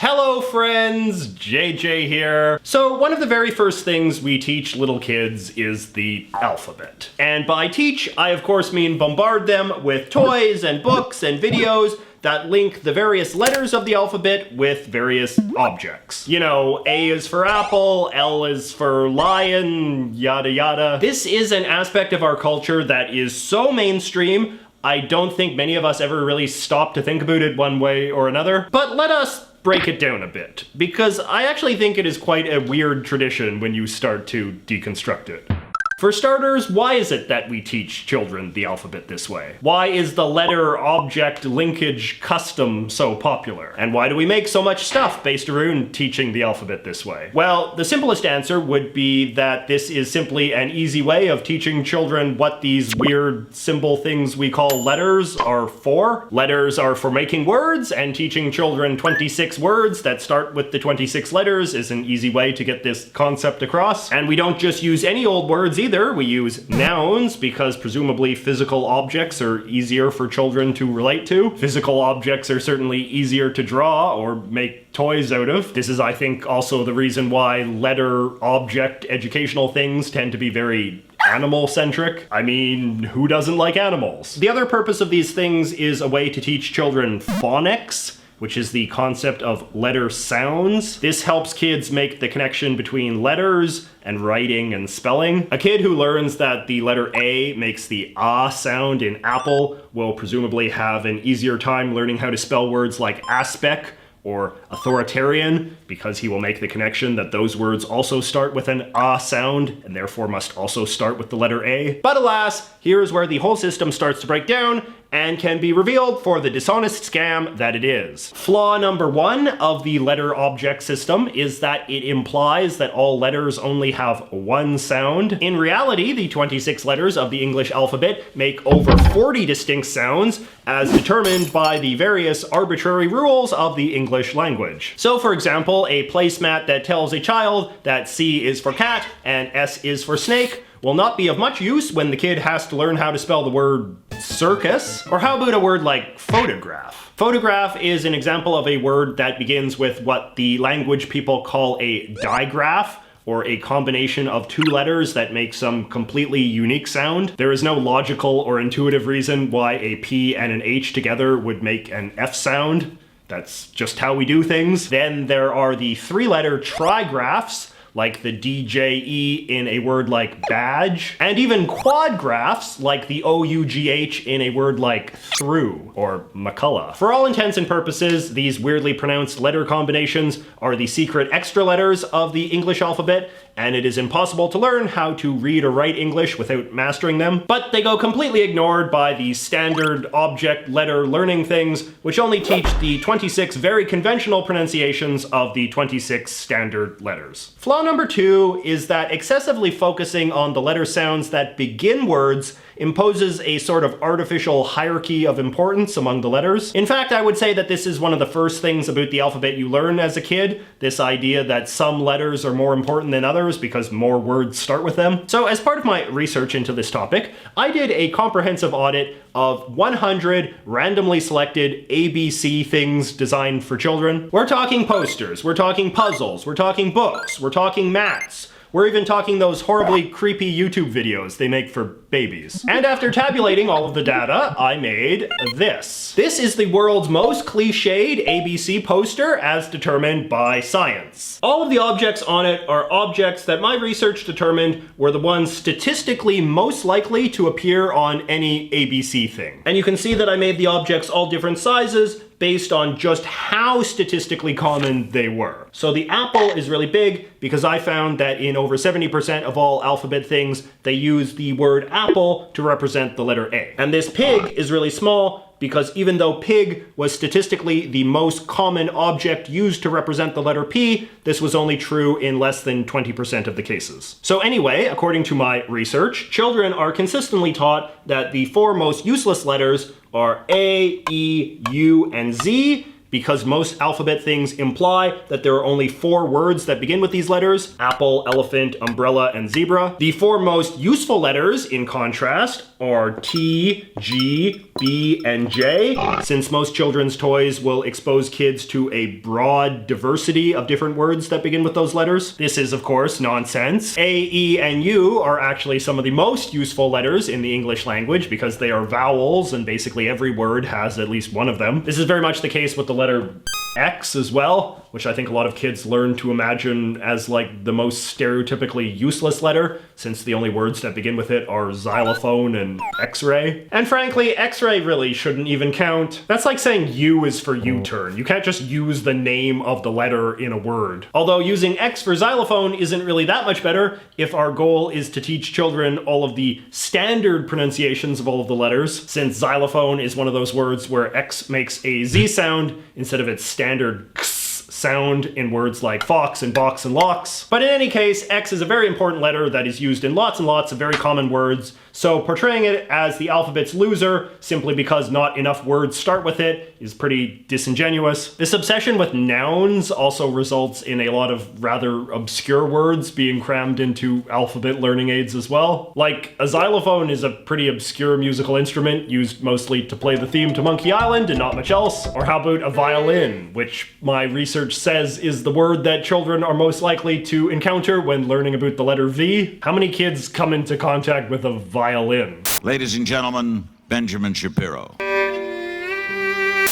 Hello friends, JJ here. So one of the very first things we teach little kids is the alphabet. And by teach, I of course mean bombard them with toys and books and videos that link the various letters of the alphabet with various objects. You know, A is for apple, L is for lion, yada yada. This is an aspect of our culture that is so mainstream, I don't think many of us ever really stop to think about it one way or another. But let us break it down a bit, because I actually think it is quite a weird tradition when you start to deconstruct it. For starters, why is it that we teach children the alphabet this way? Why is the letter-object linkage custom so popular? And why do we make so much stuff based around teaching the alphabet this way? Well, the simplest answer would be that this is simply an easy way of teaching children what these weird symbol things we call letters are for. Letters are for making words, and teaching children 26 words that start with the 26 letters is an easy way to get this concept across. And we don't just use any old words either. We use nouns because presumably physical objects are easier for children to relate to. Physical objects are certainly easier to draw or make toys out of. This is, I think, also the reason why letter-object educational things tend to be very animal-centric. I mean, who doesn't like animals? The other purpose of these things is a way to teach children phonics, which is the concept of letter sounds. This helps kids make the connection between letters and writing and spelling. A kid who learns that the letter A makes the ah sound in apple will presumably have an easier time learning how to spell words like aspect or authoritarian, because he will make the connection that those words also start with an ah sound and therefore must also start with the letter A. But alas, here is where the whole system starts to break down and can be revealed for the dishonest scam that it is. Flaw number one of the letter-object system is that it implies that all letters only have one sound. In reality, the 26 letters of the English alphabet make over 40 distinct sounds, as determined by the various arbitrary rules of the English language. So for example, a placemat that tells a child that C is for cat and S is for snake will not be of much use when the kid has to learn how to spell the word circus. Or how about a word like photograph? Photograph is an example of a word that begins with what the language people call a digraph, or a combination of two letters that make some completely unique sound. There is no logical or intuitive reason why a P and an H together would make an F sound. That's just how we do things. Then there are the three-letter trigraphs, like the DJE in a word like badge, and even quadgraphs like the OUGH in a word like through or McCullough. For all intents and purposes, these weirdly pronounced letter combinations are the secret extra letters of the English alphabet, and it is impossible to learn how to read or write English without mastering them. But they go completely ignored by the standard object letter learning things, which only teach the 26 very conventional pronunciations of the 26 standard letters. Flaw number two is that excessively focusing on the letter sounds that begin words imposes a sort of artificial hierarchy of importance among the letters. In fact, I would say that this is one of the first things about the alphabet you learn as a kid, this idea that some letters are more important than others because more words start with them. So as part of my research into this topic, I did a comprehensive audit of 100 randomly selected ABC things designed for children. We're talking posters, we're talking puzzles, we're talking books, we're talking mats, we're even talking those horribly creepy YouTube videos they make for babies. And after tabulating all of the data, I made this. This is the world's most cliched ABC poster as determined by science. All of the objects on it are objects that my research determined were the ones statistically most likely to appear on any ABC thing. And you can see that I made the objects all different sizes based on just how statistically common they were. So the apple is really big because I found that in over 70% of all alphabet things, they use the word apple to represent the letter A. And this pig is really small because even though pig was statistically the most common object used to represent the letter P, this was only true in less than 20% of the cases. So anyway, according to my research, children are consistently taught that the four most useless letters are A, E, U, and Z, because most alphabet things imply that there are only 4 words that begin with these letters: apple, elephant, umbrella, and zebra. The 4 most useful letters, in contrast, are T, G, B, and J, since most children's toys will expose kids to a broad diversity of different words that begin with those letters. This is, of course, nonsense. A, E, and U are actually some of the most useful letters in the English language because they are vowels, and basically every word has at least one of them. This is very much the case with the letter X as well, which I think a lot of kids learn to imagine as like the most stereotypically useless letter, since the only words that begin with it are xylophone and X-ray. And frankly, X-ray really shouldn't even count. That's like saying U is for U-turn. You can't just use the name of the letter in a word. Although using X for xylophone isn't really that much better if our goal is to teach children all of the standard pronunciations of all of the letters, since xylophone is one of those words where X makes a Z sound instead of its standard X sound in words like fox and box and locks. But in any case, X is a very important letter that is used in lots and lots of very common words, so portraying it as the alphabet's loser simply because not enough words start with it is pretty disingenuous. This obsession with nouns also results in a lot of rather obscure words being crammed into alphabet learning aids as well. Like, a xylophone is a pretty obscure musical instrument used mostly to play the theme to Monkey Island and not much else. Or how about a violin, which my research says is the word that children are most likely to encounter when learning about the letter V. How many kids come into contact with a violin? Ladies and gentlemen, Benjamin Shapiro.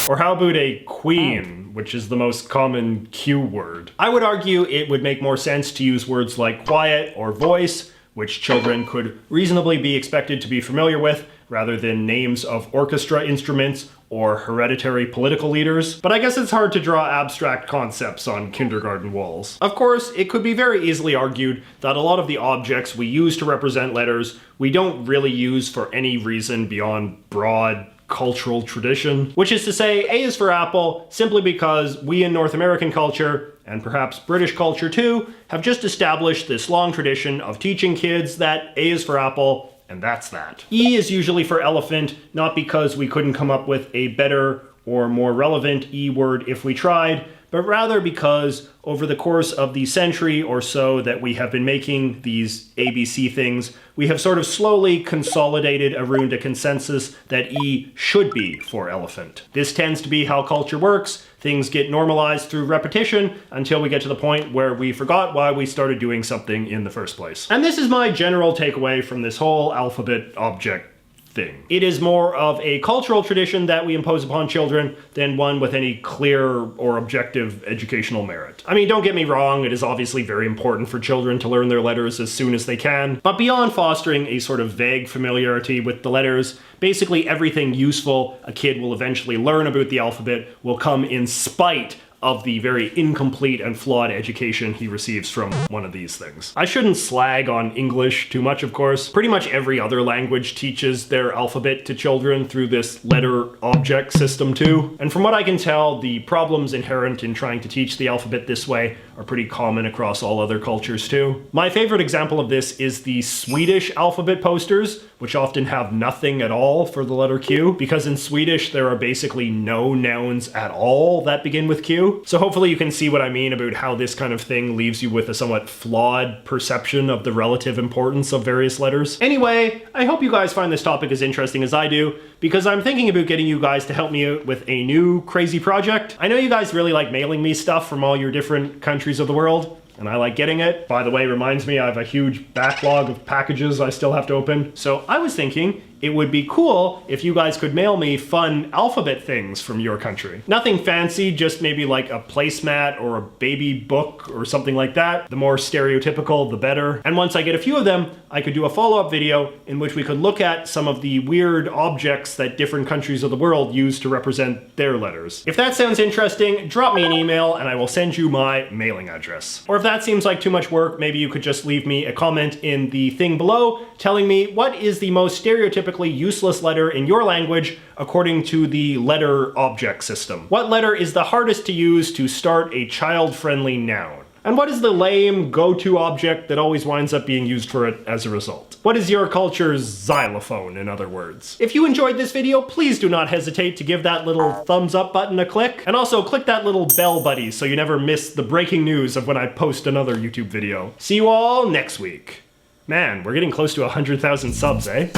Or how about a queen, which is the most common Q word? I would argue it would make more sense to use words like quiet or voice, which children could reasonably be expected to be familiar with, rather than names of orchestra instruments or hereditary political leaders. But I guess it's hard to draw abstract concepts on kindergarten walls. Of course, it could be very easily argued that a lot of the objects we use to represent letters we don't really use for any reason beyond broad cultural tradition. Which is to say, A is for apple simply because we in North American culture, and perhaps British culture too, have just established this long tradition of teaching kids that A is for apple, and that's that. E is usually for elephant, not because we couldn't come up with a better or more relevant E word if we tried, but rather because over the course of the century or so that we have been making these ABC things, we have sort of slowly consolidated around a consensus that E should be for elephant. This tends to be how culture works. Things get normalized through repetition until we get to the point where we forgot why we started doing something in the first place. And this is my general takeaway from this whole alphabet object thing. It is more of a cultural tradition that we impose upon children than one with any clear or objective educational merit. I mean, don't get me wrong, it is obviously very important for children to learn their letters as soon as they can, but beyond fostering a sort of vague familiarity with the letters, basically everything useful a kid will eventually learn about the alphabet will come in spite of the very incomplete and flawed education he receives from one of these things. I shouldn't slag on English too much, of course. Pretty much every other language teaches their alphabet to children through this letter object system too. And from what I can tell, the problems inherent in trying to teach the alphabet this way are pretty common across all other cultures too. My favorite example of this is the Swedish alphabet posters, which often have nothing at all for the letter Q, because in Swedish there are basically no nouns at all that begin with Q. So hopefully you can see what I mean about how this kind of thing leaves you with a somewhat flawed perception of the relative importance of various letters. Anyway, I hope you guys find this topic as interesting as I do, because I'm thinking about getting you guys to help me out with a new crazy project. I know you guys really like mailing me stuff from all your different countries of the world, and I like getting it. By the way, reminds me I have a huge backlog of packages I still have to open. So I was thinking it would be cool if you guys could mail me fun alphabet things from your country. Nothing fancy, just maybe like a placemat or a baby book or something like that. The more stereotypical, the better. And once I get a few of them, I could do a follow-up video in which we could look at some of the weird objects that different countries of the world use to represent their letters. If that sounds interesting, drop me an email and I will send you my mailing address. Or if that seems like too much work, maybe you could just leave me a comment in the thing below telling me what is the most stereotypical useless letter in your language according to the letter object system. What letter is the hardest to use to start a child-friendly noun? And what is the lame go-to object that always winds up being used for it as a result? What is your culture's xylophone, in other words? If you enjoyed this video, please do not hesitate to give that little thumbs up button a click, and also click that little bell buddy so you never miss the breaking news of when I post another YouTube video. See you all next week. Man, we're getting close to 100,000 subs, eh?